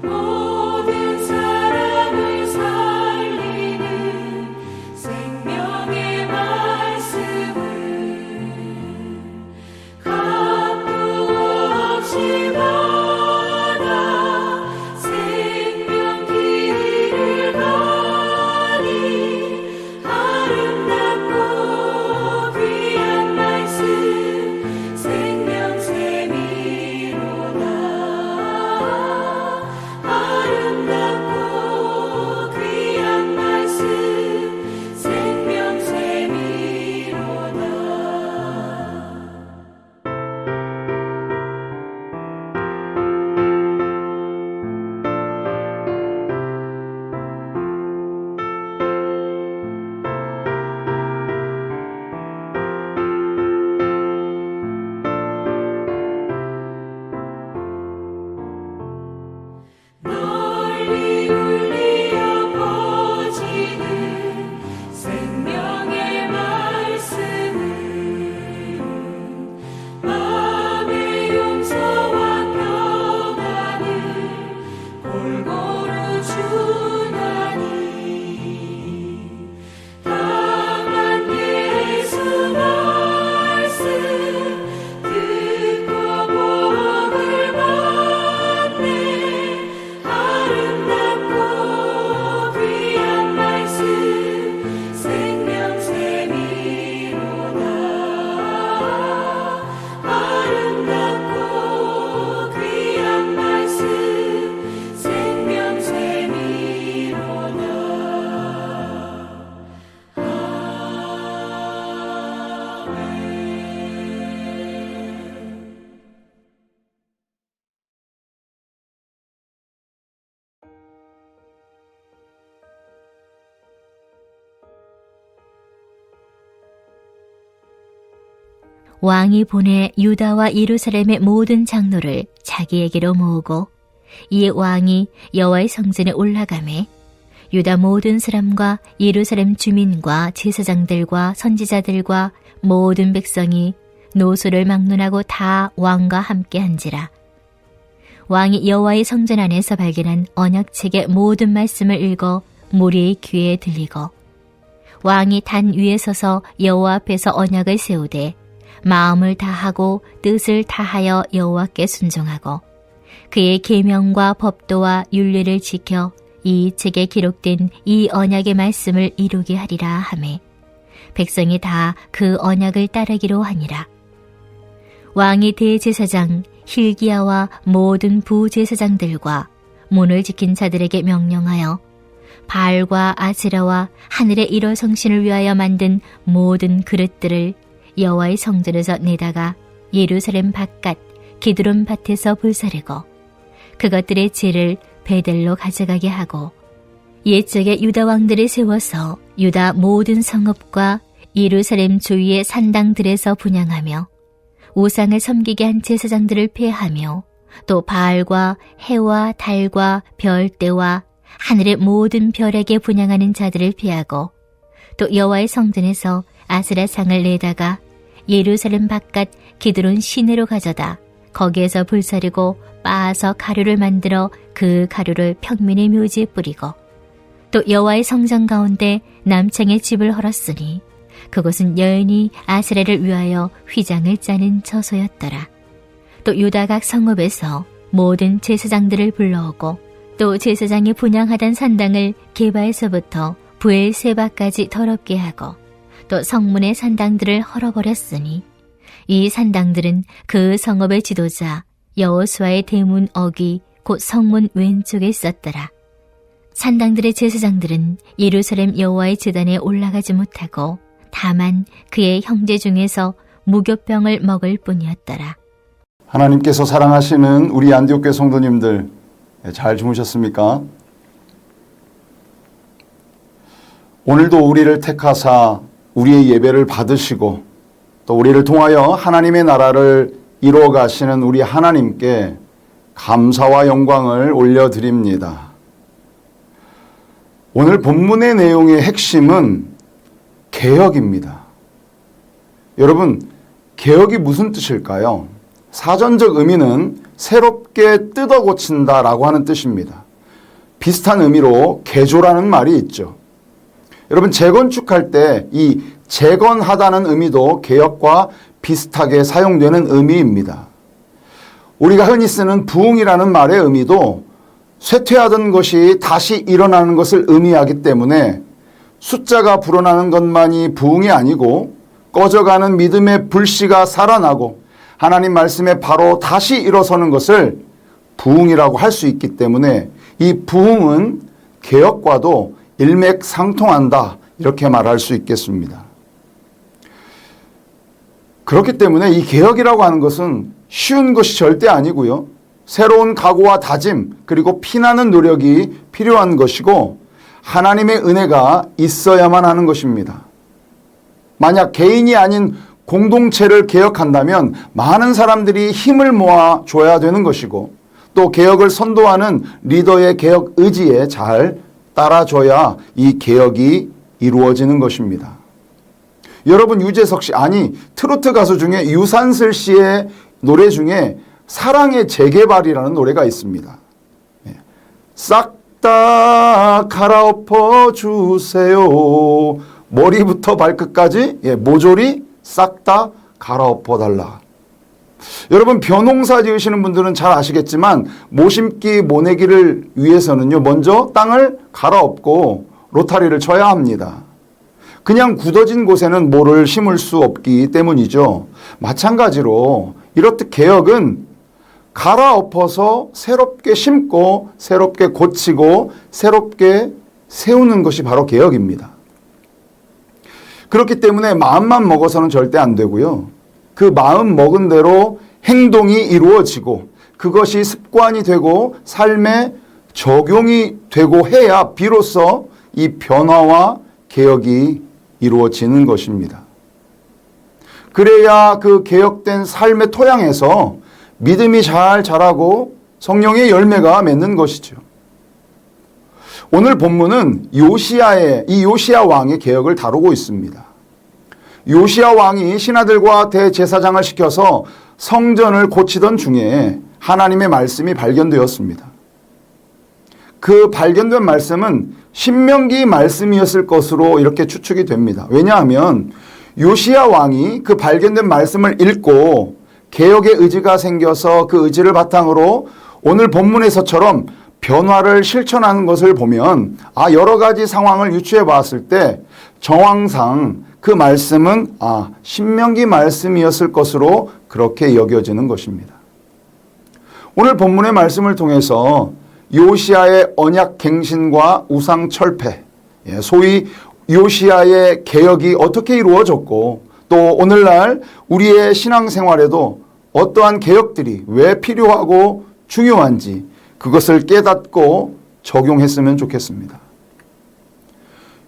모든 사람을 살리는 생명의 말씀을 값도 없이 받아 생명 길을 가니 아름답고 귀한 말씀 생명샘이로다. 아름답고 귀한 말씀 생명샘이로다. 널리 울리어 퍼지는 생명의 말씀은 마음의 용서와 평안을 골고루 주나니 당한 예수 말씀 듣고 복을 받네. 아름답고 귀한 말씀 생명샘이로다. 아름답고 귀한 말씀 생명샘이로다. 아멘. 왕이 보내 유다와 예루살렘의 모든 장로를 자기에게로 모으고 이에 왕이 여호와의 성전에 올라가매 유다 모든 사람과 예루살렘 주민과 제사장들과 선지자들과 모든 백성이 노소를 막론하고 다 왕과 함께 한지라. 왕이 여호와의 성전 안에서 발견한 언약책의 모든 말씀을 읽어 무리의 귀에 들리고 왕이 단 위에 서서 여호와 앞에서 언약을 세우되 마음을 다하고 뜻을 다하여 여호와께 순종하고 그의 계명과 법도와 율례를 지켜 이 책에 기록된 이 언약의 말씀을 이루게 하리라 하매 백성이 다 그 언약을 따르기로 하니라. 왕이 대제사장 hil기야와 모든 부제사장들과 문을 지킨 자들에게 명령하여 바알과 아세라와 하늘의 일월 성신을 위하여 만든 모든 그릇들을 여호와의 성전에서 내다가 예루살렘 바깥 기드론 밭에서 불사르고 그것들의 재를 베델로 가져가게 하고 옛적에 유다 왕들을 세워서 유다 모든 성읍과 예루살렘 주위의 산당들에서 분향하며 우상을 섬기게 한 제사장들을 폐하며 또 바알과 해와 달과 별대와 하늘의 모든 별에게 분향하는 자들을 피하고 또 여호와의 성전에서 아스라 상을 내다가 예루살렘 바깥 기드론 시내로 가져다 거기에서 불사르고 빻아서 가루를 만들어 그 가루를 평민의 묘지에 뿌리고 또 여호와의 성전 가운데 남창의 집을 헐었으니 그곳은 여인이 아스라를 위하여 휘장을 짜는 처소였더라. 또 유다 각 성읍에서 모든 제사장들을 불러오고 또 제사장이 분향하던 산당을 게바에서부터 부엘세바까지 더럽게 하고 또 성문의 산당들을 헐어버렸으니 이 산당들은 그 성읍의 지도자 여호수아의 대문 어귀 곧 성문 왼쪽에 있었더라. 산당들의 제사장들은 예루살렘 여호와의 제단에 올라가지 못하고 다만 그의 형제 중에서 무교병을 먹을 뿐이었더라. 하나님께서 사랑하시는 우리 안디옥교회 성도님들, 잘 주무셨습니까? 오늘도 우리를 택하사 우리의 예배를 받으시고 또 우리를 통하여 하나님의 나라를 이루어 가시는 우리 하나님께 감사와 영광을 올려드립니다. 오늘 본문의 내용의 핵심은 개혁입니다. 여러분, 개혁이 무슨 뜻일까요? 사전적 의미는 새롭게 뜯어 고친다라고 하는 뜻입니다. 비슷한 의미로 개조라는 말이 있죠. 여러분, 재건축할 때 이 재건하다는 의미도 개혁과 비슷하게 사용되는 의미입니다. 우리가 흔히 쓰는 부흥이라는 말의 의미도 쇠퇴하던 것이 다시 일어나는 것을 의미하기 때문에 숫자가 불어나는 것만이 부흥이 아니고 꺼져가는 믿음의 불씨가 살아나고 하나님 말씀에 바로 다시 일어서는 것을 부흥이라고 할 수 있기 때문에 이 부흥은 개혁과도 일맥상통한다, 이렇게 말할 수 있겠습니다. 그렇기 때문에 이 개혁이라고 하는 것은 쉬운 것이 절대 아니고요. 새로운 각오와 다짐, 그리고 피나는 노력이 필요한 것이고 하나님의 은혜가 있어야만 하는 것입니다. 만약 개인이 아닌 공동체를 개혁한다면 많은 사람들이 힘을 모아 줘야 되는 것이고 또 개혁을 선도하는 리더의 개혁 의지에 잘 따라줘야 이 개혁이 이루어지는 것입니다. 여러분, 유재석 씨, 아니 트로트 가수 중에 유산슬 씨의 노래 중에 사랑의 재개발이라는 노래가 있습니다. 싹 다 갈아엎어 주세요. 머리부터 발끝까지 모조리 싹 다 갈아엎어 달라. 여러분, 벼농사 지으시는 분들은 잘 아시겠지만 모심기 모내기를 위해서는요, 먼저 땅을 갈아엎고 로타리를 쳐야 합니다. 그냥 굳어진 곳에는 뭐를 심을 수 없기 때문이죠. 마찬가지로 이렇듯 개혁은 갈아엎어서 새롭게 심고 새롭게 고치고 새롭게 세우는 것이 바로 개혁입니다. 그렇기 때문에 마음만 먹어서는 절대 안 되고요. 그 마음 먹은 대로 행동이 이루어지고 그것이 습관이 되고 삶에 적용이 되고 해야 비로소 이 변화와 개혁이 이루어지는 것입니다. 그래야 그 개혁된 삶의 토양에서 믿음이 잘 자라고 성령의 열매가 맺는 것이죠. 오늘 본문은 요시야 왕의 개혁을 다루고 있습니다. 요시야 왕이 신하들과 대제사장을 시켜서 성전을 고치던 중에 하나님의 말씀이 발견되었습니다. 그 발견된 말씀은 신명기 말씀이었을 것으로 이렇게 추측이 됩니다. 왜냐하면 요시야 왕이 그 발견된 말씀을 읽고 개혁의 의지가 생겨서 그 의지를 바탕으로 오늘 본문에서처럼 변화를 실천하는 것을 보면 여러 가지 상황을 유추해 봤을 때 정황상 그 말씀은 신명기 말씀이었을 것으로 그렇게 여겨지는 것입니다. 오늘 본문의 말씀을 통해서 요시야의 언약 갱신과 우상 철폐, 소위 요시야의 개혁이 어떻게 이루어졌고 또 오늘날 우리의 신앙생활에도 어떠한 개혁들이 왜 필요하고 중요한지 그것을 깨닫고 적용했으면 좋겠습니다.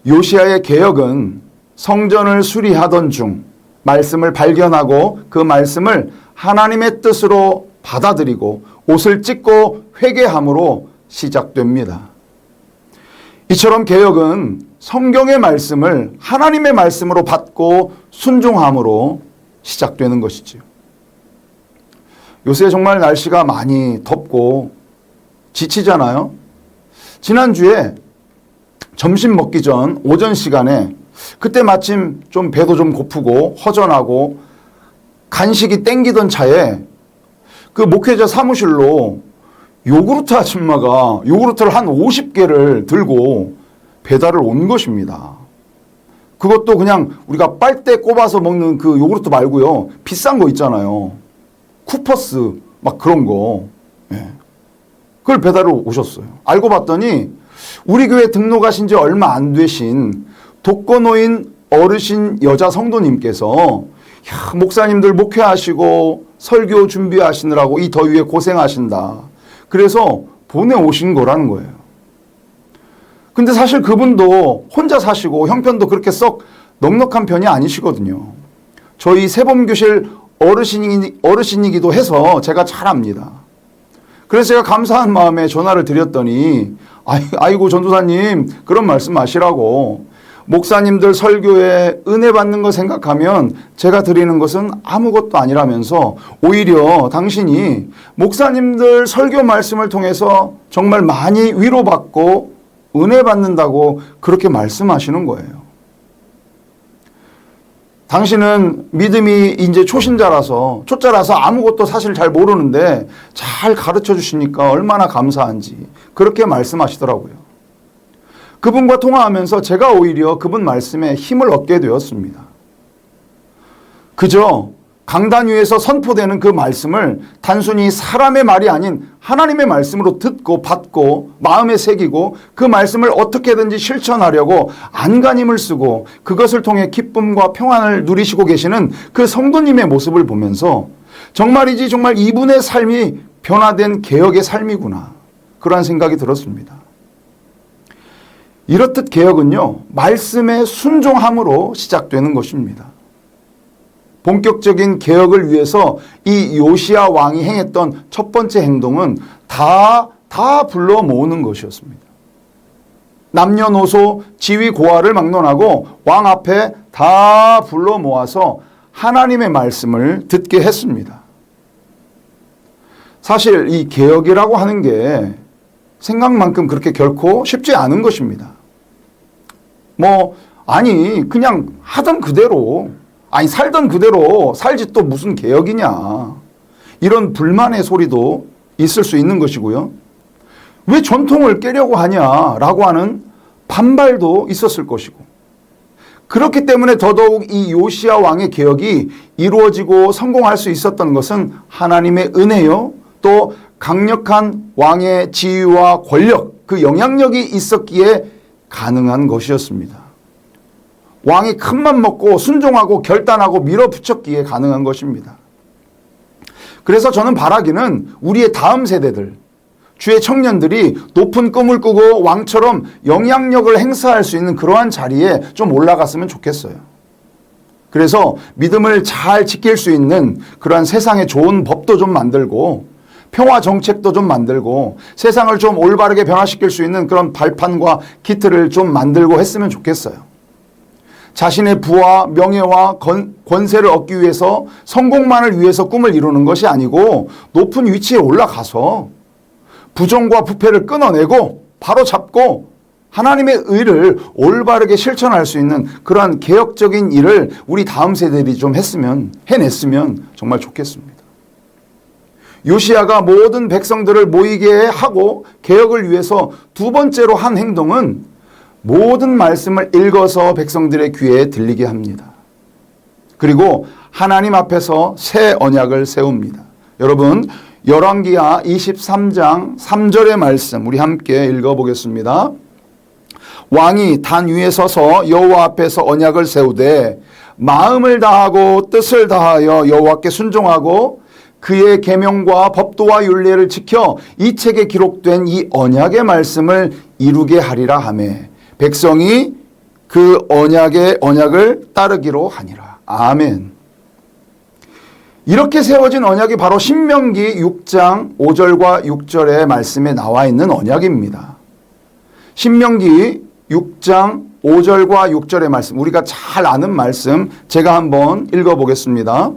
요시야의 개혁은 성전을 수리하던 중 말씀을 발견하고 그 말씀을 하나님의 뜻으로 받아들이고 옷을 찢고 회개함으로 시작됩니다. 이처럼 개혁은 성경의 말씀을 하나님의 말씀으로 받고 순종함으로 시작되는 것이지요. 요새 정말 날씨가 많이 덥고 지치잖아요. 지난주에 점심 먹기 전 오전 시간에 그때 마침 좀 배도 좀 고프고 허전하고 간식이 땡기던 차에 그 목회자 사무실로 요구르트 아줌마가 요구르트를 한 50개를 들고 배달을 온 것입니다. 그것도 그냥 우리가 빨대 꼽아서 먹는 그 요구르트 말고요. 비싼 거 있잖아요. 쿠퍼스 막 그런 거. 그걸 배달을 오셨어요. 알고 봤더니 우리 교회 등록하신 지 얼마 안 되신 독거노인 어르신 여자 성도님께서 목사님들 목회하시고 설교 준비하시느라고 이 더위에 고생하신다. 그래서 보내오신 거라는 거예요. 근데 사실 그분도 혼자 사시고 형편도 그렇게 썩 넉넉한 편이 아니시거든요. 저희 세범교실 어르신이기도 해서 제가 잘 압니다. 그래서 제가 감사한 마음에 전화를 드렸더니 아이고 전도사님 그런 말씀 마시라고 목사님들 설교에 은혜 받는 거 생각하면 제가 드리는 것은 아무것도 아니라면서 오히려 당신이 목사님들 설교 말씀을 통해서 정말 많이 위로받고 은혜 받는다고 그렇게 말씀하시는 거예요. 당신은 믿음이 이제 초짜라서 아무것도 사실 잘 모르는데 잘 가르쳐 주시니까 얼마나 감사한지 그렇게 말씀하시더라고요. 그분과 통화하면서 제가 오히려 그분 말씀에 힘을 얻게 되었습니다. 그저 강단 위에서 선포되는 그 말씀을 단순히 사람의 말이 아닌 하나님의 말씀으로 듣고 받고 마음에 새기고 그 말씀을 어떻게든지 실천하려고 안간힘을 쓰고 그것을 통해 기쁨과 평안을 누리시고 계시는 그 성도님의 모습을 보면서 정말이지 정말 이분의 삶이 변화된 개혁의 삶이구나 그러한 생각이 들었습니다. 이렇듯 개혁은요, 말씀의 순종함으로 시작되는 것입니다. 본격적인 개혁을 위해서 이 요시야 왕이 행했던 첫 번째 행동은 다 불러 모으는 것이었습니다. 남녀노소 지위 고하를 막론하고 왕 앞에 다 불러 모아서 하나님의 말씀을 듣게 했습니다. 사실 이 개혁이라고 하는 게 생각만큼 그렇게 결코 쉽지 않은 것입니다. 그냥 하던 그대로 살던 그대로 살지 또 무슨 개혁이냐. 이런 불만의 소리도 있을 수 있는 것이고요. 왜 전통을 깨려고 하냐라고 하는 반발도 있었을 것이고. 그렇기 때문에 더더욱 이 요시야 왕의 개혁이 이루어지고 성공할 수 있었던 것은 하나님의 은혜요. 또 강력한 왕의 지위와 권력, 그 영향력이 있었기에 가능한 것이었습니다. 왕이 큰맘 먹고 순종하고 결단하고 밀어붙였기에 가능한 것입니다. 그래서 저는 바라기는 우리의 다음 세대들, 주의 청년들이 높은 꿈을 꾸고 왕처럼 영향력을 행사할 수 있는 그러한 자리에 좀 올라갔으면 좋겠어요. 그래서 믿음을 잘 지킬 수 있는 그러한 세상에 좋은 법도 좀 만들고 평화 정책도 좀 만들고 세상을 좀 올바르게 변화시킬 수 있는 그런 발판과 기틀을 좀 만들고 했으면 좋겠어요. 자신의 부와 명예와 권세를 얻기 위해서 성공만을 위해서 꿈을 이루는 것이 아니고 높은 위치에 올라가서 부정과 부패를 끊어내고 바로잡고 하나님의 의를 올바르게 실천할 수 있는 그러한 개혁적인 일을 우리 다음 세대들이 좀 해냈으면 정말 좋겠습니다. 요시야가 모든 백성들을 모이게 하고 개혁을 위해서 두 번째로 한 행동은 모든 말씀을 읽어서 백성들의 귀에 들리게 합니다. 그리고 하나님 앞에서 새 언약을 세웁니다. 여러분, 열왕기하 23장 3절의 말씀 우리 함께 읽어보겠습니다. 왕이 단 위에 서서 여호와 앞에서 언약을 세우되 마음을 다하고 뜻을 다하여 여호와께 순종하고 그의 계명과 법도와 율례를 지켜 이 책에 기록된 이 언약의 말씀을 이루게 하리라 하매 백성이 그 언약을 따르기로 하니라. 아멘. 이렇게 세워진 언약이 바로 신명기 6장 5절과 6절의 말씀에 나와 있는 언약입니다. 신명기 6장 5절과 6절의 말씀, 우리가 잘 아는 말씀 제가 한번 읽어보겠습니다.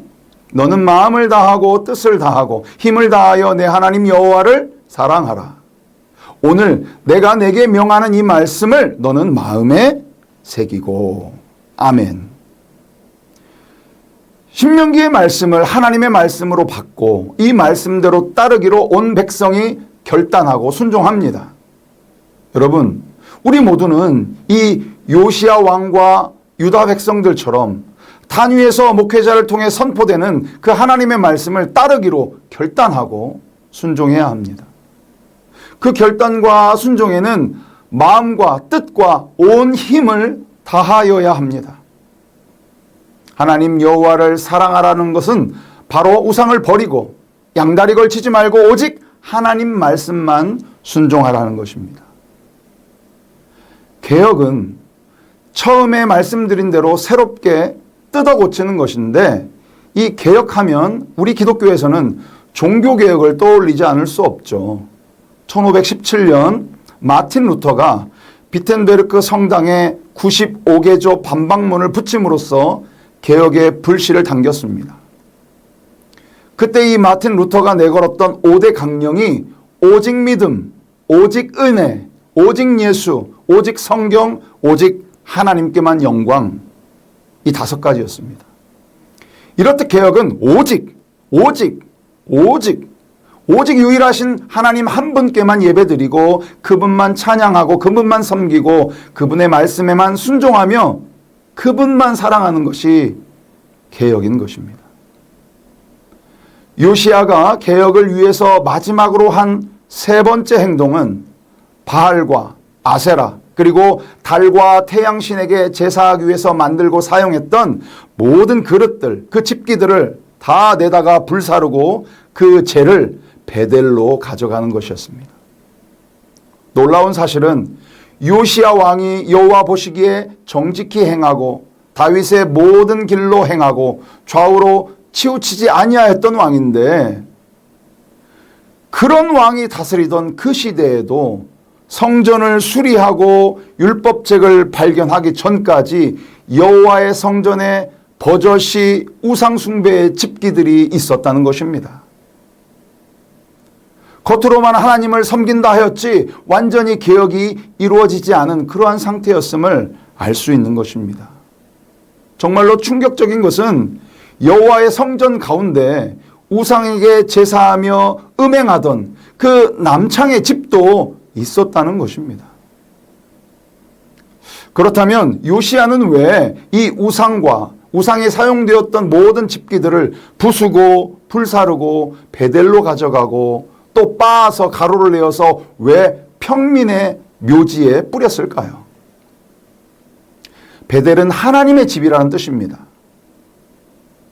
너는 마음을 다하고 뜻을 다하고 힘을 다하여 내 하나님 여호와를 사랑하라. 오늘 내가 내게 명하는 이 말씀을 너는 마음에 새기고. 아멘. 신명기의 말씀을 하나님의 말씀으로 받고 이 말씀대로 따르기로 온 백성이 결단하고 순종합니다. 여러분, 우리 모두는 이 요시야 왕과 유다 백성들처럼 단위에서 목회자를 통해 선포되는 그 하나님의 말씀을 따르기로 결단하고 순종해야 합니다. 그 결단과 순종에는 마음과 뜻과 온 힘을 다하여야 합니다. 하나님 여호와를 사랑하라는 것은 바로 우상을 버리고 양다리 걸치지 말고 오직 하나님 말씀만 순종하라는 것입니다. 개혁은 처음에 말씀드린 대로 새롭게 뜯어 고치는 것인데 이 개혁하면 우리 기독교에서는 종교개혁을 떠올리지 않을 수 없죠. 1517년 마틴 루터가 비텐베르크 성당에 95개조 반박문을 붙임으로써 개혁의 불씨를 당겼습니다. 그때 이 마틴 루터가 내걸었던 5대 강령이 오직 믿음, 오직 은혜, 오직 예수, 오직 성경, 오직 하나님께만 영광, 이 5가지였습니다. 이렇듯 개혁은 오직 유일하신 하나님 한 분께만 예배드리고 그분만 찬양하고 그분만 섬기고 그분의 말씀에만 순종하며 그분만 사랑하는 것이 개혁인 것입니다. 요시야가 개혁을 위해서 마지막으로 한 3번째 행동은 바알과 아세라 그리고 달과 태양신에게 제사하기 위해서 만들고 사용했던 모든 그릇들, 그 집기들을 다 내다가 불사르고 그 재를 베델로 가져가는 것이었습니다. 놀라운 사실은 요시야 왕이 여호와 보시기에 정직히 행하고 다윗의 모든 길로 행하고 좌우로 치우치지 아니하였던 왕인데, 그런 왕이 다스리던 그 시대에도 성전을 수리하고 율법책을 발견하기 전까지 여호와의 성전에 버젓이 우상숭배의 집기들이 있었다는 것입니다. 겉으로만 하나님을 섬긴다 하였지 완전히 개혁이 이루어지지 않은 그러한 상태였음을 알 수 있는 것입니다. 정말로 충격적인 것은 여호와의 성전 가운데 우상에게 제사하며 음행하던 그 남창의 집도 있었다는 것입니다. 그렇다면 요시야는 왜 이 우상과 우상에 사용되었던 모든 집기들을 부수고 불사르고 베델로 가져가고 또 빻아서 가루를 내어서 왜 평민의 묘지에 뿌렸을까요? 베델은 하나님의 집이라는 뜻입니다.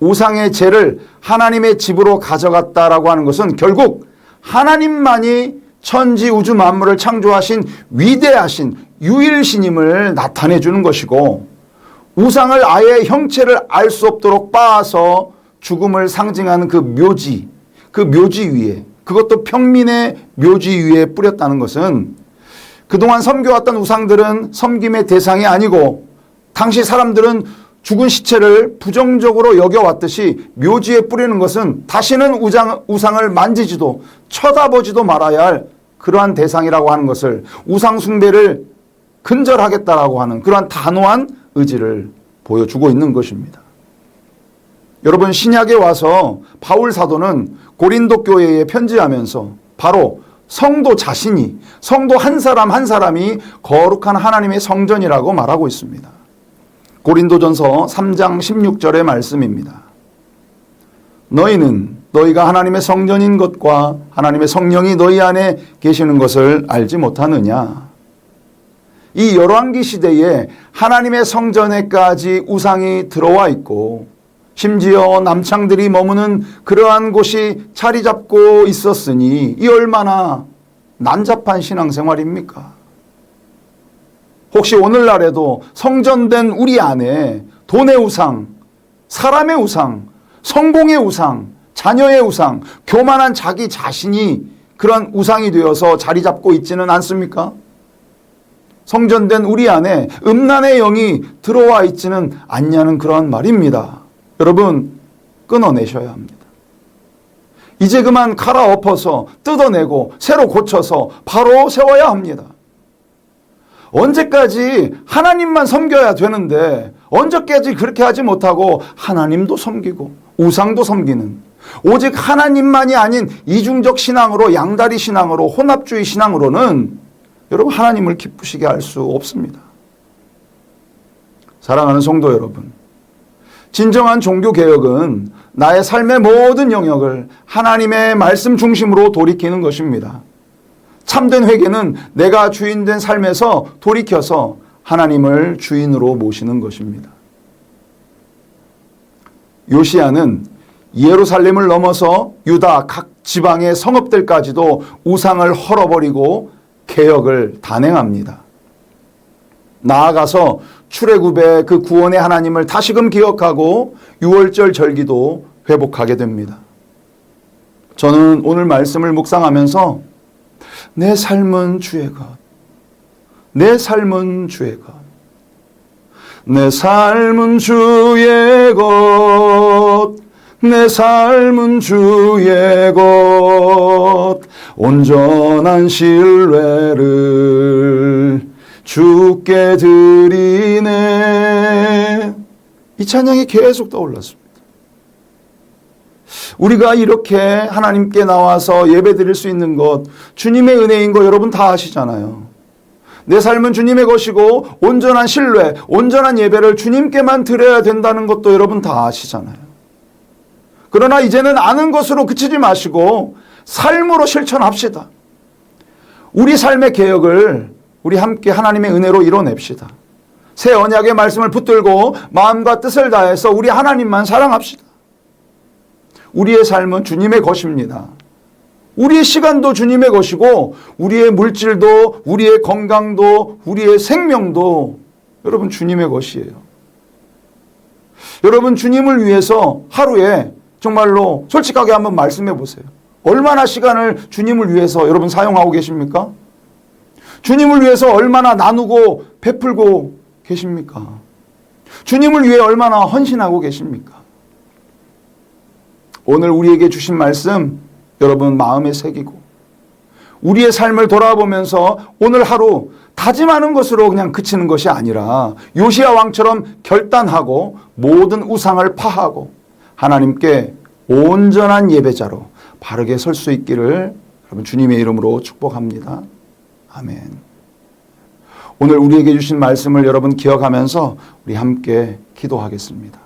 우상의 재를 하나님의 집으로 가져갔다라고 하는 것은 결국 하나님만이 천지 우주 만물을 창조하신 위대하신 유일신임을 나타내 주는 것이고, 우상을 아예 형체를 알 수 없도록 빻아서 죽음을 상징하는 그 묘지 위에, 그것도 평민의 묘지 위에 뿌렸다는 것은 그동안 섬겨왔던 우상들은 섬김의 대상이 아니고 당시 사람들은 죽은 시체를 부정적으로 여겨왔듯이 묘지에 뿌리는 것은 다시는 우상을 만지지도 쳐다보지도 말아야 할 그러한 대상이라고 하는 것을, 우상 숭배를 근절하겠다라고 하는 그러한 단호한 의지를 보여주고 있는 것입니다. 여러분, 신약에 와서 바울 사도는 고린도 교회에 편지하면서 바로 성도 자신이, 성도 한 사람 한 사람이 거룩한 하나님의 성전이라고 말하고 있습니다. 고린도전서 3장 16절의 말씀입니다. 너희는 너희가 하나님의 성전인 것과 하나님의 성령이 너희 안에 계시는 것을 알지 못하느냐. 이 열왕기 시대에 하나님의 성전에까지 우상이 들어와 있고 심지어 남창들이 머무는 그러한 곳이 자리 잡고 있었으니 이 얼마나 난잡한 신앙생활입니까? 혹시 오늘날에도 성전된 우리 안에 돈의 우상, 사람의 우상, 성공의 우상, 자녀의 우상, 교만한 자기 자신이 그런 우상이 되어서 자리 잡고 있지는 않습니까? 성전된 우리 안에 음란의 영이 들어와 있지는 않냐는 그런 말입니다. 여러분, 끊어내셔야 합니다. 이제 그만 갈아엎어서 뜯어내고 새로 고쳐서 바로 세워야 합니다. 언제까지 하나님만 섬겨야 되는데 언제까지 그렇게 하지 못하고 하나님도 섬기고 우상도 섬기는, 오직 하나님만이 아닌 이중적 신앙으로, 양다리 신앙으로, 혼합주의 신앙으로는 여러분 하나님을 기쁘시게 할 수 없습니다. 사랑하는 성도 여러분, 진정한 종교개혁은 나의 삶의 모든 영역을 하나님의 말씀 중심으로 돌이키는 것입니다. 참된 회개는 내가 주인된 삶에서 돌이켜서 하나님을 주인으로 모시는 것입니다. 요시야는 예루살렘을 넘어서 유다 각 지방의 성읍들까지도 우상을 헐어버리고 개혁을 단행합니다. 나아가서 출애굽의 그 구원의 하나님을 다시금 기억하고 유월절 절기도 회복하게 됩니다. 저는 오늘 말씀을 묵상하면서 내 삶은 주의 것, 내 삶은 주의 것, 내 삶은 주의 것, 내 삶은 주의 것, 온전한 신뢰를 주께 드리네. 이 찬양이 계속 떠올랐습니다. 우리가 이렇게 하나님께 나와서 예배 드릴 수 있는 것, 주님의 은혜인 거 여러분 다 아시잖아요. 내 삶은 주님의 것이고 온전한 신뢰, 온전한 예배를 주님께만 드려야 된다는 것도 여러분 다 아시잖아요. 그러나 이제는 아는 것으로 그치지 마시고 삶으로 실천합시다. 우리 삶의 개혁을 우리 함께 하나님의 은혜로 이뤄냅시다. 새 언약의 말씀을 붙들고 마음과 뜻을 다해서 우리 하나님만 사랑합시다. 우리의 삶은 주님의 것입니다. 우리의 시간도 주님의 것이고 우리의 물질도 우리의 건강도 우리의 생명도 여러분 주님의 것이에요. 여러분 주님을 위해서 하루에 정말로 솔직하게 한번 말씀해 보세요. 얼마나 시간을 주님을 위해서 여러분 사용하고 계십니까? 주님을 위해서 얼마나 나누고 베풀고 계십니까? 주님을 위해 얼마나 헌신하고 계십니까? 오늘 우리에게 주신 말씀 여러분 마음에 새기고 우리의 삶을 돌아보면서 오늘 하루 다짐하는 것으로 그냥 그치는 것이 아니라 요시야 왕처럼 결단하고 모든 우상을 파하고 하나님께 온전한 예배자로 바르게 설 수 있기를 여러분 주님의 이름으로 축복합니다. 아멘. 오늘 우리에게 주신 말씀을 여러분 기억하면서 우리 함께 기도하겠습니다.